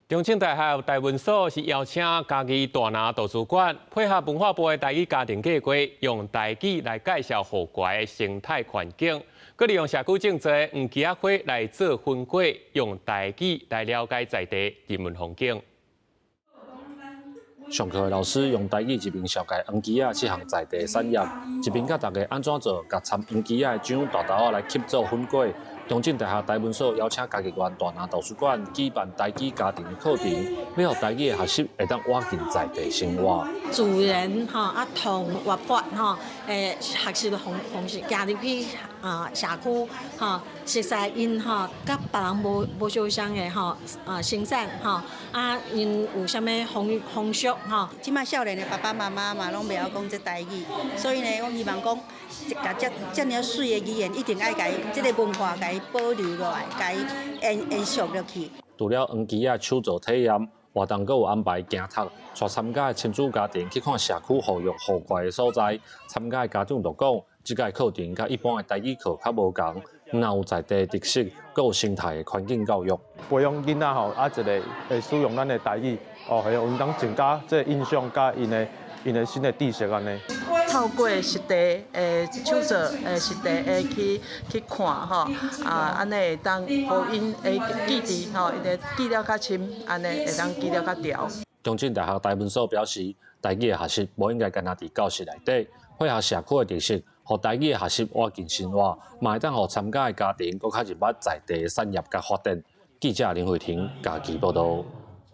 中正大学台文所是邀请家己大拿图书馆，配合文化部的台语家庭计划，用台语来介绍户外的生态环境，佮利用社区种植的黄芪花来做分果，用台语来了解在地人文风景。上课的老师用台语一边绍介黄芪这项在地产业，一边教大家安怎做，甲参黄芪的种大豆来吸做粉果。中正大学台文所邀请家己馆大拿图书馆举办台语家庭课程，要让台语的学习会当活进在地生活。自然同活泼学习的方式，行入去社区熟悉因甲别人无相像的生产因有啥物风俗即摆少年的爸爸妈妈嘛，拢袂晓讲这台语，所以呢，我希望讲，甲这么水的语言，一定爱甲伊这个文化甲伊保留落来，甲伊延续落去。除了黄芪手作体验，活动阁有安排行读，带参加的亲子家庭去看社区保育户外的所在。参加的家长就讲，这个课程甲一般的台语课较无同，若有在地特色，阁有生态的环境教育。培养囡仔一个会使用咱的台语，会用因当增加这印象，甲因的新的知识安尼。透过实地手作实地去看安尼会当互因会记忆因会记了较深，安尼会当记了较牢。中正大学台文所表示，台语的学习无应该干那伫教室内底，配合社区的特色，互台语的学习活进生活，嘛会当互参加的家庭更较入捌在地的产业甲发展。记者林慧婷家己报道。